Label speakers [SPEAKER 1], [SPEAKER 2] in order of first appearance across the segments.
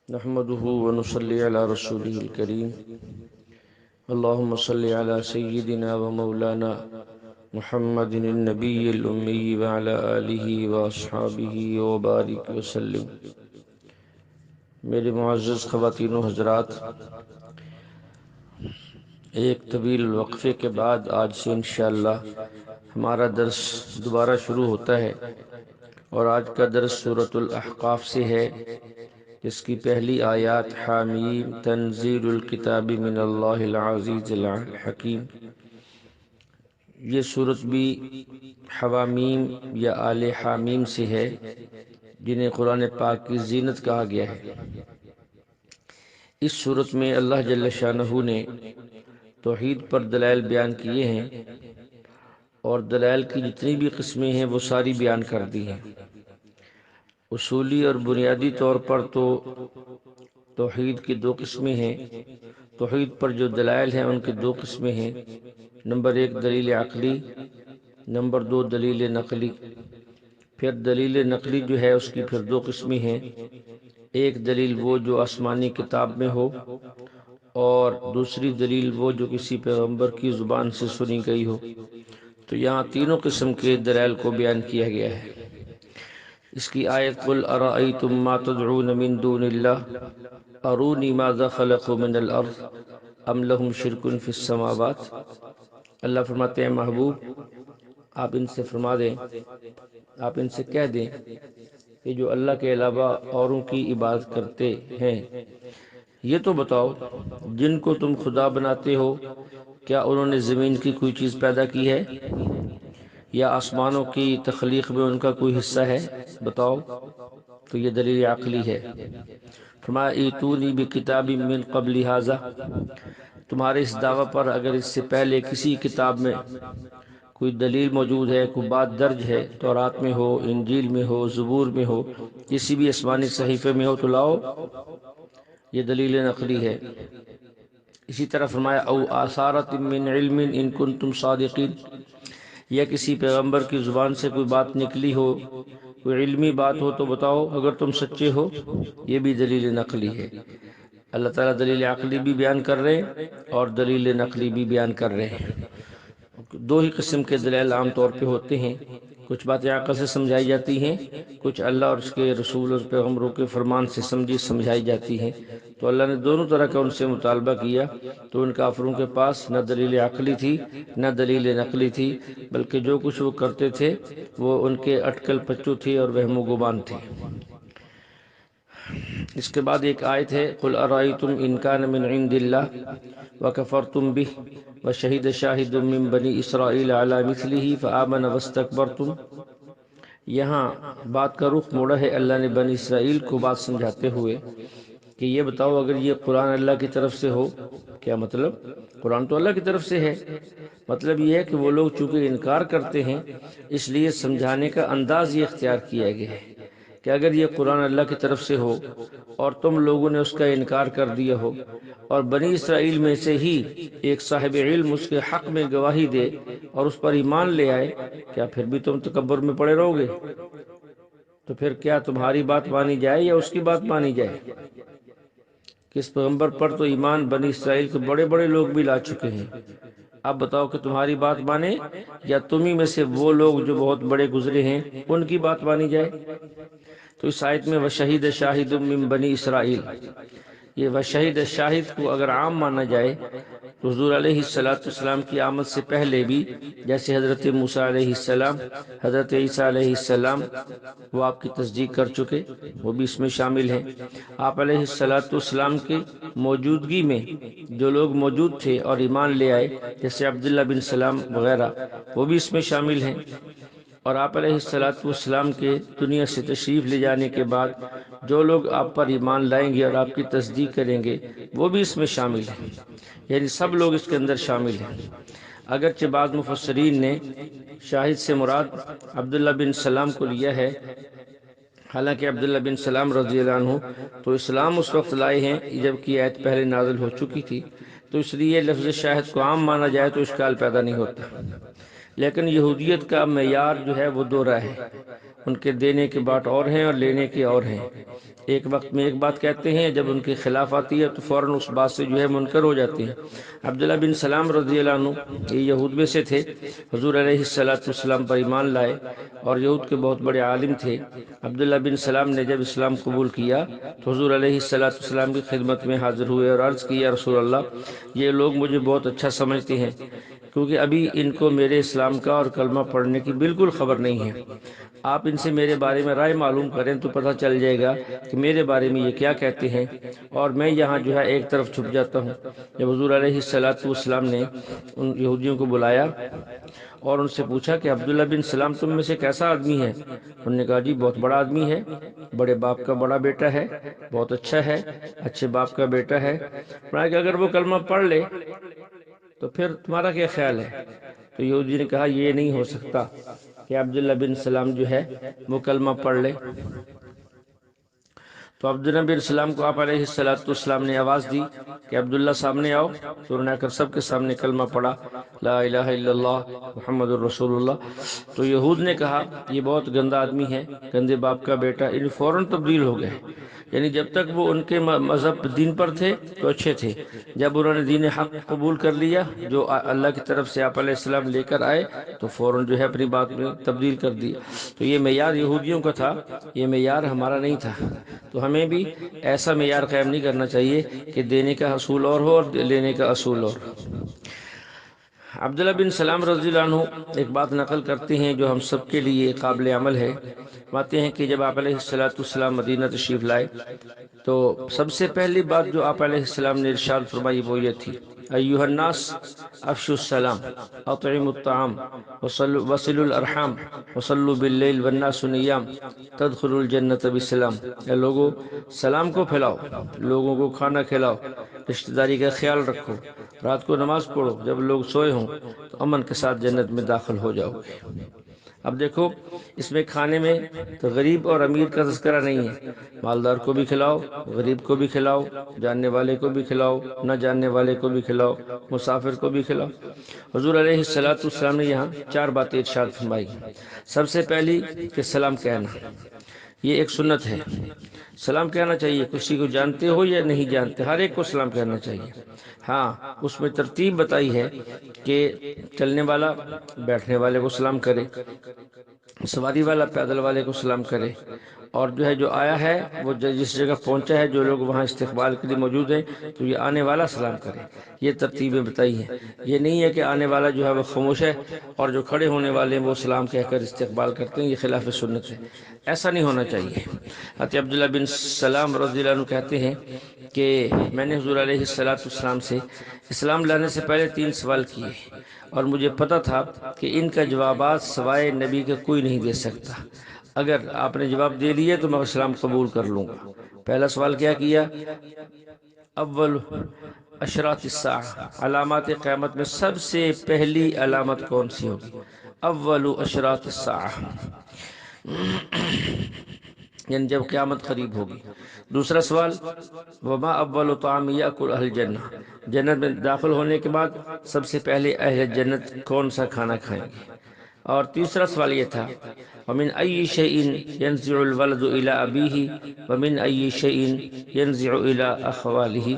[SPEAKER 1] نحمده ونصلي على رسوله الكريم اللهم صل على سيدنا ومولانا محمد النبي الأمي وعلى آله وأصحابه وبارك وسلم۔ میرے معزز خواتین و حضرات، ایک طویل وقفے کے بعد آج سے انشاءاللہ ہمارا درس دوبارہ شروع ہوتا ہے، اور آج کا درس سورۃ الاحقاف سے ہے، جس کی پہلی آیات حامیم تنزیل الکتاب من اللہ العزیز الحکیم۔ یہ سورت بھی حوامیم یا آل حامیم سے ہے، جنہیں قرآن پاک کی زینت کہا گیا ہے۔ اس سورت میں اللہ جل شانہ نے توحید پر دلائل بیان کیے ہیں، اور دلائل کی جتنی بھی قسمیں ہیں وہ ساری بیان کر دی ہیں۔ اصولی اور بنیادی طور پر تو توحید کی دو قسمیں ہیں۔ توحید پر جو دلائل ہیں ان کی دو قسمیں ہیں، نمبر ایک دلیل عقلی، نمبر دو دلیل نقلی۔ پھر دلیل نقلی جو ہے اس کی پھر دو قسمیں ہیں، ایک دلیل وہ جو آسمانی کتاب میں ہو، اور دوسری دلیل وہ جو کسی پیغمبر کی زبان سے سنی گئی ہو۔ تو یہاں تینوں قسم کے دلائل کو بیان کیا گیا ہے۔ اس کی آیت قل ارأیتم ما تدعون من دون اللہ ارونی ماذا خلقوا من الارض ام لهم شرک فی السماوات۔ اللہ فرماتے ہیں محبوب، آپ ان سے فرما دیں، آپ ان سے کہہ دیں کہ جو اللہ کے علاوہ اوروں کی عبادت کرتے ہیں، یہ تو بتاؤ جن کو تم خدا بناتے ہو، کیا انہوں نے زمین کی کوئی چیز پیدا کی ہے، یا آسمانوں کی تخلیق میں ان کا کوئی حصہ ہے؟ بتاؤ۔ تو یہ دلیل عقلی ہے۔ فرمایا ایتونی بکتاب من قبل ھذا، تمہارے اس دعویٰ پر اگر اس سے پہلے کسی کتاب میں کوئی دلیل موجود ہے، کوئی بات درج ہے، تورات میں ہو، انجیل میں ہو، زبور میں ہو، کسی بھی آسمانی صحیفے میں ہو تو لاؤ۔ یہ دلیل نقلی ہے۔ اسی طرح فرمایا او آثارۃ من علم ان کنتم صادقین، یا کسی پیغمبر کی زبان سے کوئی بات نکلی ہو، کوئی علمی بات ہو تو بتاؤ اگر تم سچے ہو۔ یہ بھی دلیل نقلی ہے۔ اللہ تعالیٰ دلیل عقلی بھی بیان کر رہے ہیں اور دلیل نقلی بھی بیان کر رہے ہیں۔ دو ہی قسم کے دلائل عام طور پہ ہوتے ہیں، کچھ باتیں عقل سے سمجھائی جاتی ہیں، کچھ اللہ اور اس کے رسول اور پیغمبروں کے فرمان سے سمجھائی جاتی ہیں۔ تو اللہ نے دونوں طرح کا ان سے مطالبہ کیا، تو ان کافروں کے پاس نہ دلیل عقلی تھی نہ دلیل نقلی تھی، بلکہ جو کچھ وہ کرتے تھے وہ ان کے اٹکل پچو تھی اور وہم و گمان تھی۔ اس کے بعد ایک آیت ہے قل ارأیتم ان کان من عند اللہ وکفرتم بہ وشہد شاہد من بنی اسرائیل علی مثلہ فآمن واستکبرتم۔ یہاں بات کا رخ موڑا ہے اللہ نے بنی اسرائیل کو بات سمجھاتے ہوئے کہ یہ بتاؤ اگر یہ قرآن اللہ کی طرف سے ہو، کیا مطلب؟ قرآن تو اللہ کی طرف سے ہے، مطلب یہ ہے کہ وہ لوگ چونکہ انکار کرتے ہیں، اس لیے سمجھانے کا انداز یہ اختیار کیا گیا ہے کہ اگر یہ قرآن اللہ کی طرف سے ہو اور تم لوگوں نے اس کا انکار کر دیا ہو، اور بنی اسرائیل میں سے ہی ایک صاحب علم اس کے حق میں گواہی دے اور اس پر ایمان لے آئے، کیا پھر بھی تم تکبر میں پڑے رہو گے؟ تو پھر کیا تمہاری بات مانی جائے یا اس کی بات مانی جائے؟ کس پیغمبر پر تو ایمان بنی اسرائیل کے بڑے بڑے لوگ بھی لا چکے ہیں، اب بتاؤ کہ تمہاری بات مانے یا تمہیں میں سے وہ لوگ جو بہت بڑے گزرے ہیں ان کی بات مانی جائے؟ تو اس آیت میں وشہید شاہد من بنی اسرائیل، یہ وشہید شاہد کو اگر عام مانا جائے تو حضور علیہ السلام کی آمد سے پہلے بھی، جیسے حضرت موسیٰ علیہ السلام، حضرت عیسیٰ علیہ السلام، وہ آپ کی تصدیق کر چکے، وہ بھی اس میں شامل ہیں۔ آپ علیہ السلام کی موجودگی میں جو لوگ موجود تھے اور ایمان لے آئے، جیسے عبداللہ بن سلام وغیرہ، وہ بھی اس میں شامل ہیں۔ اور آپ علیہ السلام کے دنیا سے تشریف لے جانے کے بعد جو لوگ آپ پر ایمان لائیں گے اور آپ کی تصدیق کریں گے وہ بھی اس میں شامل ہیں، یعنی سب لوگ اس کے اندر شامل ہیں۔ اگرچہ بعض مفسرین نے شاہد سے مراد عبداللہ بن سلام کو لیا ہے، حالانکہ عبداللہ بن سلام رضی اللہ عنہ تو اسلام اس وقت لائے ہیں جبکہ آیت پہلے نازل ہو چکی تھی، تو اس لیے لفظ شاہد کو عام مانا جائے تو اشکال پیدا نہیں ہوتا۔ لیکن یہودیت کا معیار جو ہے وہ دوہرا ہے، ان کے دینے کے بات اور ہیں اور لینے کے اور ہیں۔ ایک وقت میں ایک بات کہتے ہیں، جب ان کے خلاف آتی ہے تو فوراً اس بات سے جو ہے منکر ہو جاتے ہیں۔ عبداللہ بن سلام رضی اللہ عنہ یہ یہود میں سے تھے، حضور علیہ السلام پر ایمان لائے اور یہود کے بہت بڑے عالم تھے۔ عبداللہ بن سلام نے جب اسلام قبول کیا تو حضور علیہ السلام کی خدمت میں حاضر ہوئے اور عرض کی، یا رسول اللہ، یہ لوگ مجھے بہت اچھا سمجھتے ہیں کیونکہ ابھی ان کو میرے اسلام کا اور کلمہ پڑھنے کی بالکل خبر نہیں ہے۔ آپ ان سے میرے بارے میں رائے معلوم کریں تو پتہ چل جائے گا کہ میرے بارے میں یہ کیا کہتے ہیں، اور میں یہاں جو ہے ایک طرف چھپ جاتا ہوں۔ جب حضور علیہ السلام نے ان یہودیوں کو بلایا اور ان سے پوچھا کہ عبداللہ بن سلام تم میں سے کیسا آدمی ہے؟ انہوں نے کہا جی بہت بڑا آدمی ہے، بڑے باپ کا بڑا بیٹا ہے، بہت اچھا ہے، اچھے باپ کا بیٹا ہے۔ فرمایا کہ اگر وہ کلمہ پڑھ لے تو پھر تمہارا کیا خیال ہے؟ تو یہودی نے کہا یہ نہیں ہو سکتا کہ عبداللہ بن سلام جو ہے وہ کلمہ پڑھ لے۔ تو عبداللہ بن سلام کو آپ علیہ السلام نے آواز دی کہ عبداللہ سامنے آؤ، تو انہوں نے آ کر سب کے سامنے کلمہ پڑھا، لا الہ الا اللہ محمد الرسول اللہ۔ تو یہود نے کہا یہ بہت گندا آدمی ہے، گندے باپ کا بیٹا، یعنی فوراً تبدیل ہو گئے۔ یعنی جب تک وہ ان کے مذہب دین پر تھے تو اچھے تھے، جب انہوں نے دین حق قبول کر لیا جو اللہ کی طرف سے آپ علیہ السلام لے کر آئے تو فوراً جو ہے اپنی بات میں تبدیل کر دیا۔ تو یہ معیار یہودیوں کا تھا، یہ معیار ہمارا نہیں تھا۔ تو ہمیں بھی ایسا معیار قائم نہیں کرنا چاہیے کہ دینے کا اصول اور ہو اور لینے کا اصول اور۔ عبداللہ بن سلام رضی اللہ عنہ ایک بات نقل کرتے ہیں جو ہم سب کے لیے قابل عمل ہے۔ فرماتے ہیں کہ جب آپ علیہ السلام مدینہ تشریف لائے تو سب سے پہلی بات جو آپ علیہ السلام نے ارشاد فرمائی وہ یہ تھی، ایھا الناس افشوا السلام اطعموا الطعام وصلوا الارحام وصلوا باللیل والناس نیام تدخلوا الجنۃ بسلام۔ اے لوگو سلام کو پھیلاؤ، لوگوں کو کھانا کھلاؤ، رشتہ داری کا خیال رکھو، رات کو نماز پڑھو، جب لوگ سوئے ہوں تو امن کے ساتھ جنت میں داخل ہو جاؤ گے۔ اب دیکھو اس میں کھانے میں تو غریب اور امیر کا تذکرہ نہیں ہے، مالدار کو بھی کھلاؤ، غریب کو بھی کھلاؤ، جاننے والے کو بھی کھلاؤ، نہ جاننے والے کو بھی کھلاؤ، مسافر کو بھی کھلاؤ۔ حضور علیہ السلام نے یہاں 4 باتیں ارشاد فرمائی۔ سب سے پہلی کہ سلام کہنا، یہ ایک سنت ہے، سلام کہنا چاہیے، کسی کو جانتے ہو یا نہیں جانتے ہر ایک کو سلام کہنا چاہیے۔ ہاں اس میں ترتیب بتائی ہے کہ چلنے والا بیٹھنے والے کو سلام کرے، سواری والا پیدل والے کو سلام کرے، اور جو ہے جو آیا ہے وہ جس جگہ پہنچا ہے جو لوگ وہاں استقبال کے لیے موجود ہیں تو یہ آنے والا سلام کرے۔ یہ ترتیبیں بتائی ہیں، یہ نہیں ہے کہ آنے والا جو ہے وہ خاموش ہے اور جو کھڑے ہونے والے ہیں وہ سلام کہہ کر استقبال کرتے ہیں، یہ خلاف سنت ہے، ایسا نہیں ہونا چاہیے۔ حضرت عبداللہ بن سلام رضی اللہ عنہ کہتے ہیں کہ میں نے حضور علیہ السلام سے اسلام لانے سے پہلے 3 سوال کیے اور مجھے پتا تھا کہ ان کا جوابات سوائے نبی کے کوئی نہیں دے سکتا، اگر آپ نے جواب دے دیے تو میں اسلام قبول کر لوں گا۔ پہلا سوال کیا؟ اول اشراط الساعہ، علامات قیامت میں سب سے پہلی علامت کون سی ہوگی؟ اول اشراط الساعہ، یعنی جب قیامت قریب ہوگی۔ دوسرا سوال وما اول طعام یاکل اہل الجنہ، جنت میں داخل ہونے کے بعد سب سے پہلے اہل جنت کون سا کھانا کھائیں گے۔ اور تیسرا سوال یہ تھا ومن ای شیء ینزع الولد الی ابیہ ومن ای شیء ینزع الی اخوالہ،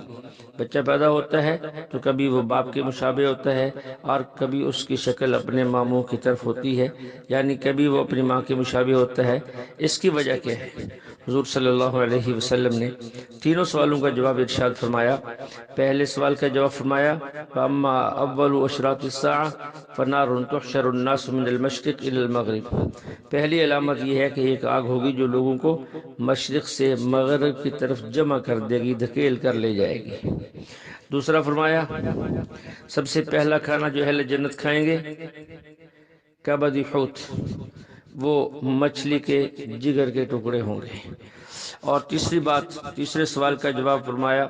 [SPEAKER 1] بچہ پیدا ہوتا ہے تو کبھی وہ باپ کے مشابہ ہوتا ہے اور کبھی اس کی شکل اپنے ماموں کی طرف ہوتی ہے، یعنی کبھی وہ اپنی ماں کے مشابہ ہوتا ہے، اس کی وجہ کیا ہے؟ حضور صلی اللہ علیہ وسلم نے تینوں سوالوں کا جواب ارشاد فرمایا۔ پہلے سوال کا جواب فرمایا فاما اول اشراط الساعہ فنار تحشر الناس من المشرق الى المغرب، پہلی علامت یہ ہے کہ ایک آگ ہوگی جو لوگوں کو مشرق سے مغرب کی طرف جمع کر دے گی، دھکیل کر لے جائے گی۔ دوسرا فرمایا سب سے پہلا کھانا جو اہل جنت کھائیں گے کبد حوت، وہ مچھلی کے جگر کے ٹکڑے ہوں گے۔ اور تیسری بات، تیسرے سوال کا جواب فرمایا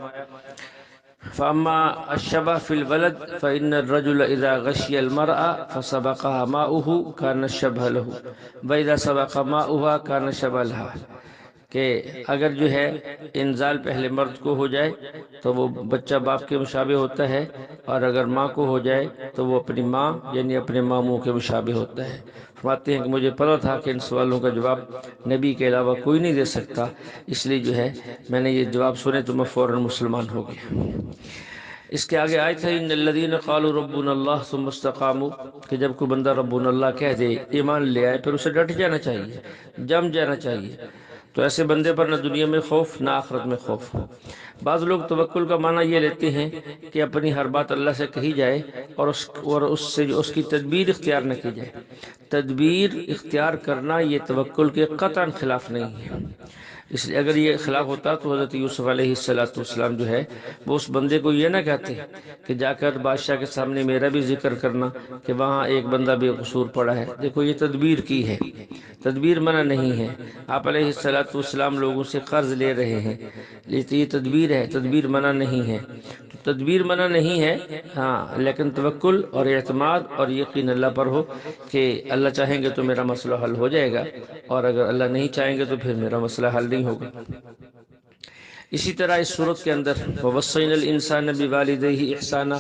[SPEAKER 1] فاما الشبہ فی الولد فإن الرجل اذا غشی المرأة فسبقها ماؤه كان الشبہ له واذا سبق ماؤها كان شبہ لها، کہ اگر جو ہے انزال پہلے مرد کو ہو جائے تو وہ بچہ باپ کے مشابہ ہوتا ہے، اور اگر ماں کو ہو جائے تو وہ اپنی ماں یعنی اپنے ماموں کے مشابہ ہوتا ہے۔ فرماتے ہیں کہ مجھے پتہ تھا کہ ان سوالوں کا جواب نبی کے علاوہ کوئی نہیں دے سکتا، اس لیے جو ہے میں نے یہ جواب سنے تو میں فوراً مسلمان ہو گیا۔ اس کے آگے آیت ہے ان الذین قالوا ربنا اللہ ثم استقاموا، کہ جب کوئی بندہ ربنا اللہ کہہ دے، ایمان لے آئے، پھر اسے ڈٹ جانا چاہیے، جم جانا چاہیے، تو ایسے بندے پر نہ دنیا میں خوف نہ آخرت میں خوف۔ بعض لوگ توکل کا معنی یہ لیتے ہیں کہ اپنی ہر بات اللہ سے کہی جائے اور اس سے اس کی تدبیر اختیار نہ کی جائے۔ تدبیر اختیار کرنا یہ توکل کے قطعاً خلاف نہیں ہے، اس لیے اگر یہ خلاف ہوتا تو حضرت یوسف علیہ السلام جو ہے وہ اس بندے کو یہ نہ کہتے کہ جا کر بادشاہ کے سامنے میرا بھی ذکر کرنا کہ وہاں ایک بندہ بے قصور پڑا ہے۔ دیکھو یہ تدبیر کی ہے، تدبیر منع نہیں ہے۔ آپ علیہ السلام لوگوں سے قرض لے رہے ہیں، یہ تدبیر ہے، تدبیر منع نہیں ہے۔ تو تدبیر منع نہیں ہے، ہاں، لیکن توکل اور اعتماد اور یقین اللہ پر ہو کہ اللہ چاہیں گے تو میرا مسئلہ حل ہو جائے گا، اور اگر اللہ نہیں چاہیں گے تو پھر میرا مسئلہ حل نہیں ہوگا۔ اسی طرح اس صورت کے اندر وَوَصَّيْنَا الْإِنسَانَ بِوَالِدَيْهِ إِحْسَانًا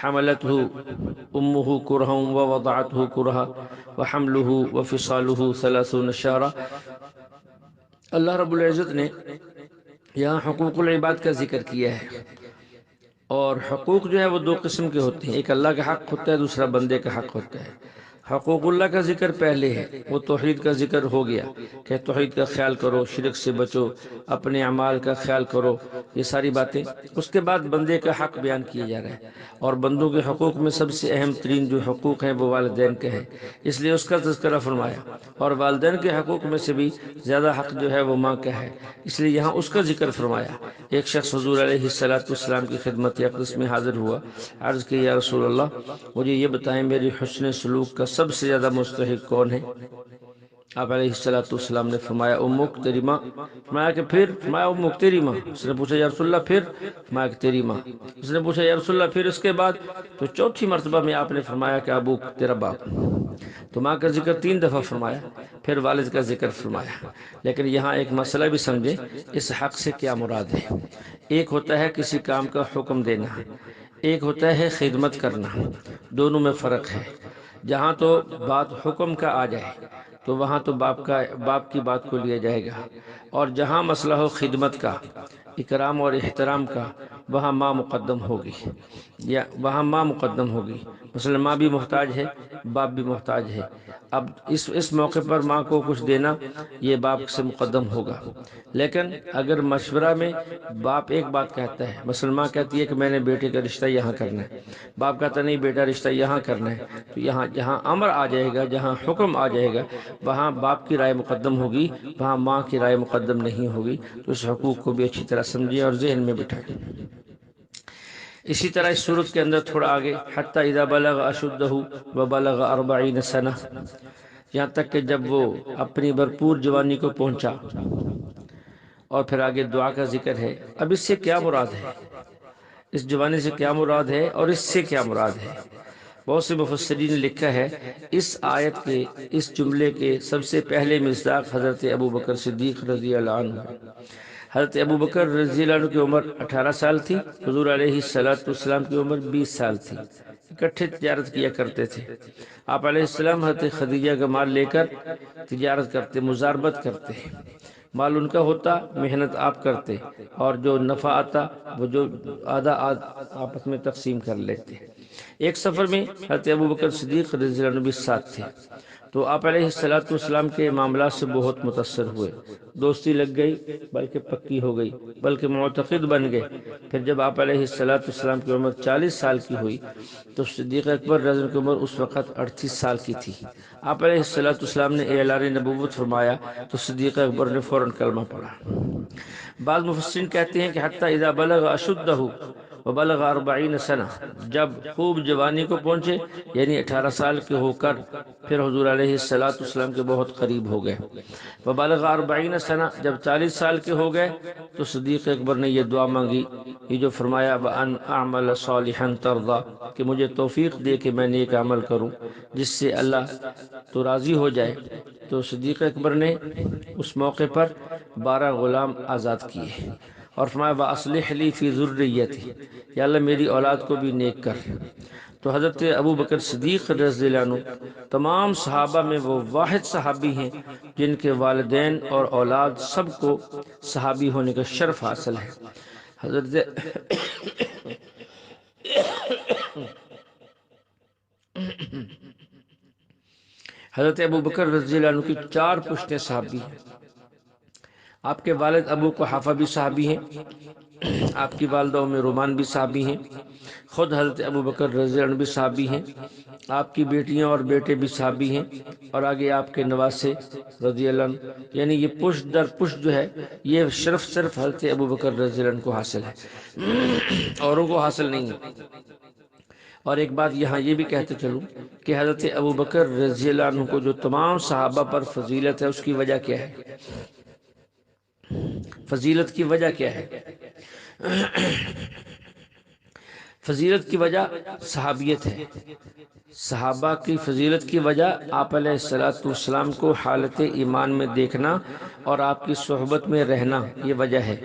[SPEAKER 1] حَمَلَتْهُ أُمُّهُ كُرْهًا وَوَضَعَتْهُ كُرْهًا وَحَمْلُهُ وَفِصَالُهُ 30 شهرًا۔ اللہ رب العزت نے یہاں حقوق العباد کا ذکر کیا ہے، اور حقوق جو ہے وہ دو قسم کے ہوتے ہیں، ایک اللہ کا حق ہوتا ہے، دوسرا بندے کا حق ہوتا ہے۔ حقوق اللہ کا ذکر پہلے ہے، وہ توحید کا ذکر ہو گیا کہ توحید کا خیال کرو، شرک سے بچو، اپنے اعمال کا خیال کرو، یہ ساری باتیں۔ اس کے بعد بندے کا حق بیان کیا جا رہا ہے، اور بندوں کے حقوق میں سب سے اہم ترین جو حقوق ہیں وہ والدین کے ہیں، اس لیے اس کا تذکرہ فرمایا، اور والدین کے حقوق میں سے بھی زیادہ حق جو ہے وہ ماں کا ہے، اس لیے یہاں اس کا ذکر فرمایا۔ ایک شخص حضور علیہ السلام کی خدمت اقدس میں حاضر ہوا، عرض کی یا رسول اللہ مجھے یہ بتائیں میری حسن سلوک کا سب سے زیادہ مستحق کون ہے؟ آپ علیہ السلام نے فرمایا امک، تیری ماں۔ فرمایا کہ پھر؟ فرمایا امک، تیری ماں۔ اس نے پوچھا یا رسول اللہ پھر؟ فرمایا کہ تیری ماں۔ اس نے پوچھا یا رسول اللہ پھر اس کے بعد؟ تو چوتھی مرتبہ میں آپ نے فرمایا کہ ابوک، تیرا باپ۔ تو ماں کا ذکر 3 دفعہ فرمایا، پھر والد کا ذکر فرمایا۔ لیکن یہاں ایک مسئلہ بھی سمجھے، اس حق سے کیا مراد ہے؟ ایک ہوتا ہے کسی کام کا حکم دینا، ایک ہوتا ہے خدمت کرنا، دونوں میں فرق ہے۔ جہاں تو بات حکم کا آ جائے تو وہاں تو باپ کی بات کو لیا جائے گا، اور جہاں مسئلہ ہو خدمت کا، اکرام اور احترام کا، وہاں ماں مقدم ہوگی، یا وہاں ماں مقدم ہوگی۔ مثلا ماں بھی محتاج ہے، باپ بھی محتاج ہے، اب اس موقع پر ماں کو کچھ دینا یہ باپ سے مقدم ہوگا۔ لیکن اگر مشورہ میں باپ ایک بات کہتا ہے، مثلا ماں کہتی ہے کہ میں نے بیٹے کا رشتہ یہاں کرنا ہے، باپ کہتا نہیں بیٹا رشتہ یہاں کرنا ہے، تو یہاں جہاں امر آ جائے گا، جہاں حکم آ جائے گا، وہاں باپ کی رائے مقدم ہوگی، وہاں ماں کی رائے مقدم نہیں ہوگی۔ تو اس حقوق کو بھی اچھی طرح سمجھیں اور ذہن میں بٹھائیں۔ اسی طرح اس صورت کے اندر تھوڑا آگے حتی اذا بلغ اشدہ وبلغ 40 سنہ، یہاں تک کہ جب وہ اپنی بھرپور جوانی کو پہنچا، اور پھر آگے دعا کا ذکر ہے۔ اب اس سے کیا مراد ہے؟ اس جوانی سے کیا مراد ہے اور اس سے کیا مراد ہے؟ بہت سے مفسرین نے لکھا ہے اس آیت کے اس جملے کے سب سے پہلے مصداق حضرت ابوبکر صدیق رضی اللہ عنہ۔ حضرت ابوبکر رضی اللہ عنہ کی عمر 18 سال تھی، حضور علیہ السلام کی عمر 20 سال تھی، اکٹھے تجارت کیا کرتے تھے۔ آپ علیہ السلام حضرت خدیجہ کا مال لے کر تجارت کرتے، مزاربت کرتے، مال ان کا ہوتا، محنت آپ کرتے، اور جو نفع آتا وہ جو آدھا آپس میں تقسیم کر لیتے۔ ایک سفر میں حضرت ابوبکر صدیق رضی اللہ عنہ بھی ساتھ تھے، تو آپ علیہ السلام کے معاملات سے بہت متاثر ہوئے، دوستی لگ گئی، بلکہ پکی ہو گئی، بلکہ معتقد بن گئے۔ پھر جب آپ علیہ السلام کی عمر 40 سال کی ہوئی تو صدیق اکبر رضی اللہ عنہ کی عمر اس وقت 38 سال کی تھی۔ آپ علیہ السلام نے اعلان نبوت فرمایا تو صدیق اکبر نے فوراً کلمہ پڑھا۔ بعض مفسرین کہتے ہیں کہ حتی اذا بلغ اشدہ، وبلغ 40 سنہ، جب خوب جوانی کو پہنچے یعنی 18 سال کے ہو کر پھر حضور علیہ الصلوۃ والسلام کے بہت قریب ہو گئے۔ وبلغ 40 سنہ، جب 40 سال کے ہو گئے تو صدیق اکبر نے یہ دعا مانگی، یہ جو فرمایا وَأَنْ أَعْمَلَ صَالِحًا تَرْضَى، کہ مجھے توفیق دے کہ میں نیک عمل کروں جس سے اللہ تو راضی ہو جائے۔ تو صدیق اکبر نے اس موقع پر 12 غلام آزاد کیے اور فرمایا وَأَصْلِحْ لِي فِي ذُرِّيَّتِي، یا اللہ میری اولاد کو بھی نیک کر۔ تو حضرت ابو بکر صدیق رضی اللہ عنہ تمام صحابہ میں وہ واحد صحابی ہیں جن کے والدین اور اولاد سب کو صحابی ہونے کا شرف حاصل ہے۔ حضرت ابو بکر رضی اللہ عنہ کی 4 پشتیں صحابی ہیں۔ آپ کے والد ابو قحافہ بھی صحابی ہیں، آپ کی والدہ ام رومان بھی صحابی ہیں، خود حضرت ابو بکر رضی اللہ عنہ بھی صحابی ہیں، آپ کی بیٹیاں اور بیٹے بھی صحابی ہیں، اور آگے آپ کے نواسے رضی اللہ عنہ، یعنی یہ پشت در پشت جو ہے یہ شرف صرف حضرت ابو بکر رضی اللہ عنہ کو حاصل ہے، اوروں کو حاصل نہیں ہے۔ اور ایک بات یہاں یہ بھی کہتے چلوں کہ حضرت ابو بکر رضی اللہ عنہ کو جو تمام صحابہ پر فضیلت ہے اس کی وجہ کیا ہے؟ فضیلت کی وجہ کیا ہے؟ فضیلت کی وجہ صحابیت ہے۔ صحابہ کی فضیلت کی وجہ آپ علیہ الصلوۃ والسلام کو حالت ایمان میں دیکھنا اور آپ کی صحبت میں رہنا، یہ وجہ ہے۔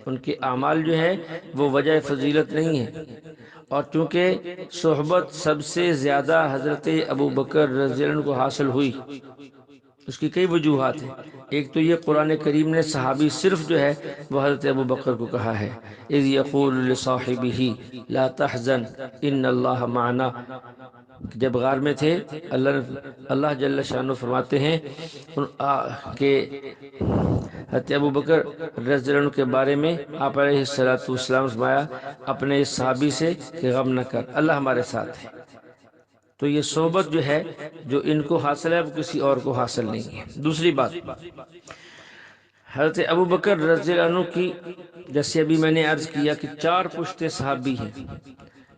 [SPEAKER 1] ان کے اعمال جو ہے وہ وجہ فضیلت نہیں ہے۔ اور چونکہ صحبت سب سے زیادہ حضرت ابو بکر رضی اللہ عنہ کو حاصل ہوئی، اس کی کئی وجوہات ہیں۔ ایک تو یہ قرآن کریم نے صحابی صرف جو ہے وہ حضرت ابو بکر کو کہا ہے، اذ یقول لصاحبہ لا تحزن ان اللہ معنا، جب غار میں تھے اللہ جل شانہ فرماتے ہیں کہ حضرت ابو بکر رضی اللہ عنہ کے بارے میں آپ علیہ الصلوۃ والسلام فرمایا اپنے اس صحابی سے کہ غم نہ کر، اللہ ہمارے ساتھ ہے۔ تو یہ صحبت جو ہے جو ان کو حاصل ہے وہ کسی اور کو حاصل نہیں ہے۔ دوسری بات، حضرت ابو بکر رضی اللہ عنہ کی جیسے ابھی میں نے عرض کیا کہ 4 پشتے صحابی ہیں،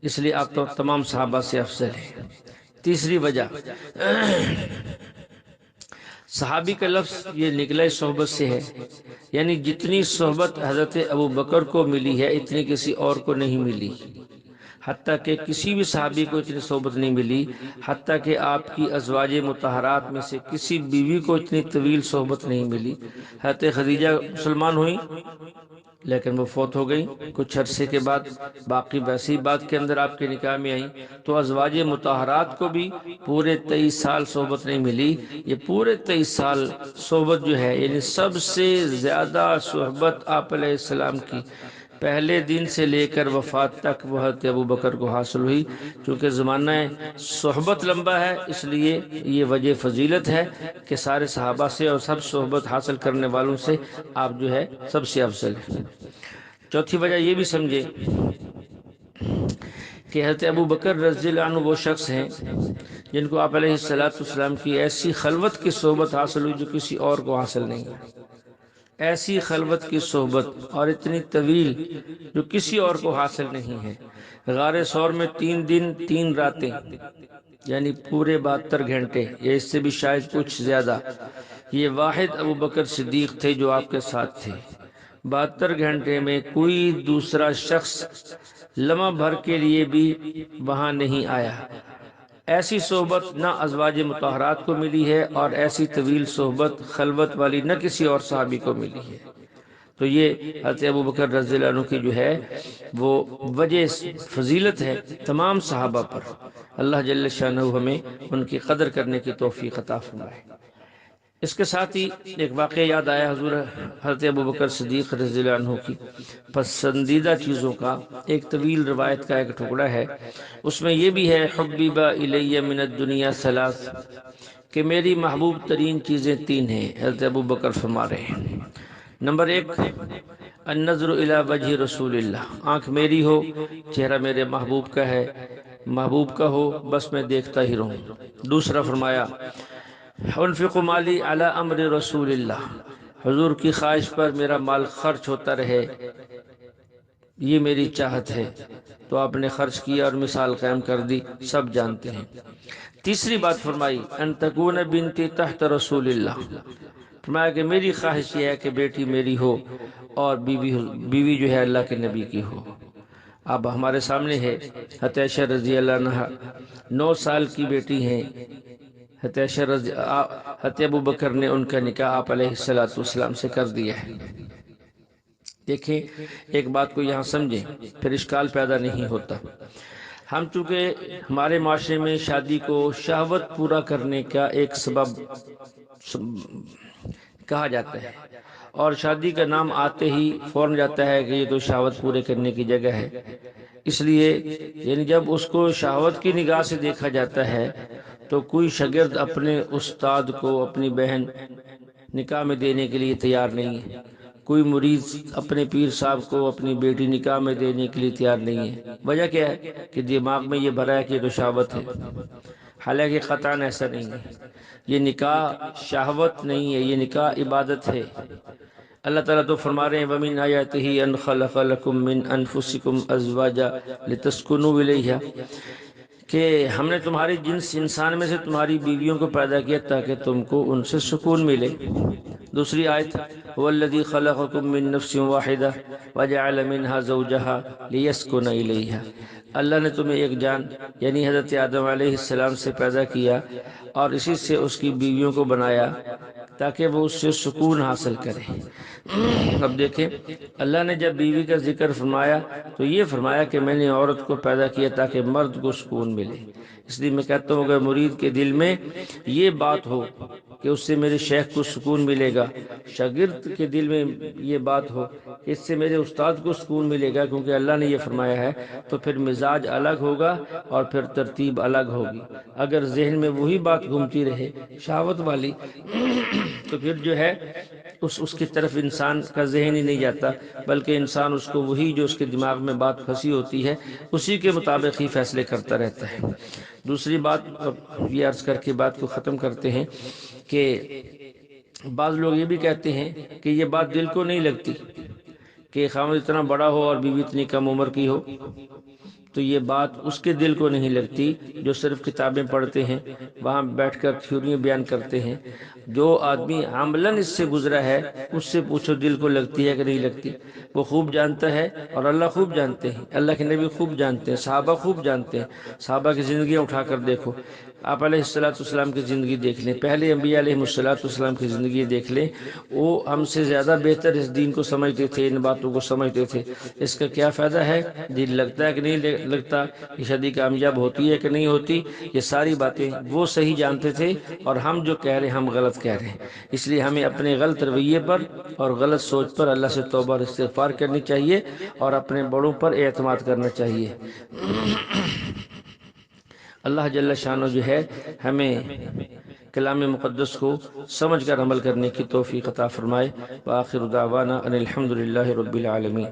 [SPEAKER 1] اس لیے آپ تو تمام صحابہ سے افضل ہیں۔ تیسری وجہ، صحابی کا لفظ یہ نکلا صحبت سے ہے، یعنی جتنی صحبت حضرت ابو بکر کو ملی ہے اتنی کسی اور کو نہیں ملی، حتیٰ کہ کسی بھی صحابی کو اتنی صحبت نہیں ملی، حتیٰ کہ آپ کی ازواج مطہرات میں سے کسی بیوی کو اتنی طویل صحبت نہیں ملی۔ حضرت خدیجہ مسلمان ہوئی لیکن وہ فوت ہو گئی کچھ عرصے کے بعد، باقی ویسی بات کے اندر آپ کے نکاح میں آئیں، تو ازواج مطہرات کو بھی پورے 23 سال صحبت نہیں ملی۔ یہ پورے 23 سال صحبت جو ہے یعنی سب سے زیادہ صحبت آپ علیہ السلام کی پہلے دن سے لے کر وفات تک وہ حضرت ابو بکر کو حاصل ہوئی۔ چونکہ زمانہ صحبت لمبا ہے اس لیے یہ وجہ فضیلت ہے کہ سارے صحابہ سے اور سب صحبت حاصل کرنے والوں سے آپ جو ہے سب سے افضل ہے۔ چوتھی وجہ یہ بھی سمجھے کہ حضرت ابو بکر رضی اللہ عنہ وہ شخص ہیں جن کو آپ علیہ الصلوۃ والسلام کی ایسی خلوت کی صحبت حاصل ہوئی جو کسی اور کو حاصل نہیں ہے، ایسی خلوت کی صحبت اور اتنی طویل جو کسی اور کو حاصل نہیں ہے۔ غار ثور میں 3 دن 3 راتیں یعنی پورے 72 گھنٹے یا اس سے بھی شاید کچھ زیادہ، یہ واحد ابو بکر صدیق تھے جو آپ کے ساتھ تھے۔ 72 گھنٹے میں کوئی دوسرا شخص لمحہ بھر کے لیے بھی وہاں نہیں آیا۔ ایسی صحبت نہ ازواج مطہرات کو ملی ہے اور ایسی طویل صحبت خلوت والی نہ کسی اور صحابی کو ملی ہے۔ تو یہ حضرت ابو بکر رضی اللہ عنہ کی جو ہے وہ وجہ فضیلت ہے تمام صحابہ پر۔ اللہ جل شانہ ہمیں ان کی قدر کرنے کی توفیق عطا فرمائے۔ اس کے ساتھ ہی ایک واقعہ یاد آیا حضور حضرت ابو بکر صدیق رضی اللہ عنہ کی پسندیدہ چیزوں کا ایک طویل روایت کا ایک ٹکڑا ہے، اس میں یہ بھی ہے حبیب الی من الدنیا ثلاث، کہ میری محبوب ترین چیزیں 3 ہیں۔ حضرت ابو بکر فرما رہے ہیں، نمبر 1 النظر الی وجہ رسول اللہ، آنکھ میری ہو چہرہ میرے محبوب کا ہے، محبوب کا ہو بس میں دیکھتا ہی رہوں۔ دوسرا فرمایا انفق مالی علی امر رسول اللہ، حضور کی خواہش پر میرا مال خرچ ہوتا رہے۔ یہ میری چاہت ہے، تو آپ نے خرچ کیا اور مثال قائم کر دی، سب جانتے ہیں۔ تیسری بات فرمائی ان تکون بنتی تحت رسول اللہ، فرمایا کہ میری خواہش یہ ہے کہ بیٹی میری ہو اور بیوی جو ہے اللہ کے نبی کی ہو۔ اب ہمارے سامنے ہے حضرت عائشہ رضی اللہ عنہا 9 سال کی بیٹی ہیں، حضرت ابو بکر نے ان کا نکاح آپ علیہ السلام سے کر دیا ہے۔ دیکھیں ایک بات کو یہاں سمجھیں، پھر اشکال پیدا نہیں ہوتا۔ ہم چونکہ ہمارے معاشرے میں شادی کو شہوت پورا کرنے کا ایک سبب کہا جاتا ہے، اور شادی کا نام آتے ہی فوراً جاتا ہے کہ یہ تو شہوت پورے کرنے کی جگہ ہے۔ اس لیے یعنی جب اس کو شہوت کی نگاہ سے دیکھا جاتا ہے تو کوئی شاگرد اپنے استاد کو اپنی بہن نکاح میں دینے کے لیے تیار نہیں ہے، کوئی مرید اپنے پیر صاحب کو اپنی بیٹی نکاح میں دینے کے لیے تیار نہیں ہے۔ وجہ کیا ہے کہ دماغ میں یہ بھرا ہے کہ یہ تو شہوت ہے، حالانکہ قطعاً ایسا نہیں ہے۔ یہ نکاح شہوت نہیں ہے، یہ نکاح عبادت ہے۔ اللہ تعالیٰ تو فرما رہے ہیں وَمِنْ آیَاتِهِ أَنْ خَلَقَ لَكُم مِّنْ أَنفُسِكُمْ أَزْوَاجًا لِتَسْكُنُوا إِلَيْهَا، کہ ہم نے تمہاری جنس انسان میں سے تمہاری بیویوں کو پیدا کیا تاکہ تم کو ان سے سکون ملے۔ دوسری آیت هُوَ الَّذِي خَلَقَكُم مِّن نَّفْسٍ وَاحِدَةٍ وَجَعَلَ مِنْهَا زَوْجَهَا لِيَسْكُنَ إِلَيْهَا، اللہ نے تمہیں ایک جان یعنی حضرت آدم علیہ السلام سے پیدا کیا اور اسی سے اس کی بیویوں کو بنایا تاکہ وہ اس سے سکون حاصل کرے۔ اب دیکھیں اللہ نے جب بیوی کا ذکر فرمایا تو یہ فرمایا کہ میں نے عورت کو پیدا کیا تاکہ مرد کو سکون ملے۔ اس لیے میں کہتا ہوں اگر مرید کے دل میں یہ بات ہو کہ اس سے میرے شیخ کو سکون ملے گا، شاگرد کے دل میں یہ بات ہو کہ اس سے میرے استاد کو سکون ملے گا کیونکہ اللہ نے یہ فرمایا ہے، تو پھر مزاج الگ ہوگا اور پھر ترتیب الگ ہوگی۔ اگر ذہن میں وہی بات گھومتی رہے شہوت والی تو پھر جو ہے اس کی طرف انسان کا ذہن ہی نہیں جاتا، بلکہ انسان اس کو وہی جو اس کے دماغ میں بات پھنسی ہوتی ہے اسی کے مطابق ہی فیصلے کرتا رہتا ہے۔ دوسری بات یہ عرض کر کے بات کو ختم کرتے ہیں کہ بعض لوگ یہ بھی کہتے ہیں کہ یہ بات دل کو نہیں لگتی کہ خاوند اتنا بڑا ہو اور بیوی اتنی کم عمر کی ہو، تو یہ بات اس کے دل کو نہیں لگتی جو صرف کتابیں پڑھتے ہیں، وہاں بیٹھ کر تھیوریاں بیان کرتے ہیں۔ جو آدمی عملاً اس سے گزرا ہے اس سے پوچھو دل کو لگتی ہے کہ نہیں لگتی، وہ خوب جانتا ہے اور اللہ خوب جانتے ہیں، اللہ کے نبی خوب جانتے ہیں، صحابہ خوب جانتے ہیں۔ صحابہ کی زندگیاں اٹھا کر دیکھو، آپ علیہ السلام کی زندگی دیکھ لیں، پہلے انبیاء علیہ السلام کی زندگی دیکھ لیں، وہ ہم سے زیادہ بہتر اس دین کو سمجھتے تھے، ان باتوں کو سمجھتے تھے۔ اس کا کیا فائدہ ہے؟ دل لگتا ہے کہ نہیں لگتا، یہ شادی کامیاب ہوتی ہے کہ نہیں ہوتی، یہ ساری باتیں وہ صحیح جانتے تھے اور ہم جو کہہ رہے ہیں ہم غلط کہہ رہے ہیں۔ اس لیے ہمیں اپنے غلط رویے پر اور غلط سوچ پر اللہ سے توبہ اور استغفار کرنی چاہیے اور اپنے بڑوں پر اعتماد کرنا چاہیے۔ اللہ جل شانہ جو ہے ہمیں کلام مقدس کو سمجھ کر عمل کرنے کی توفیق عطا فرمائے۔ وآخر دعوانا ان الحمد للہ رب العالمین۔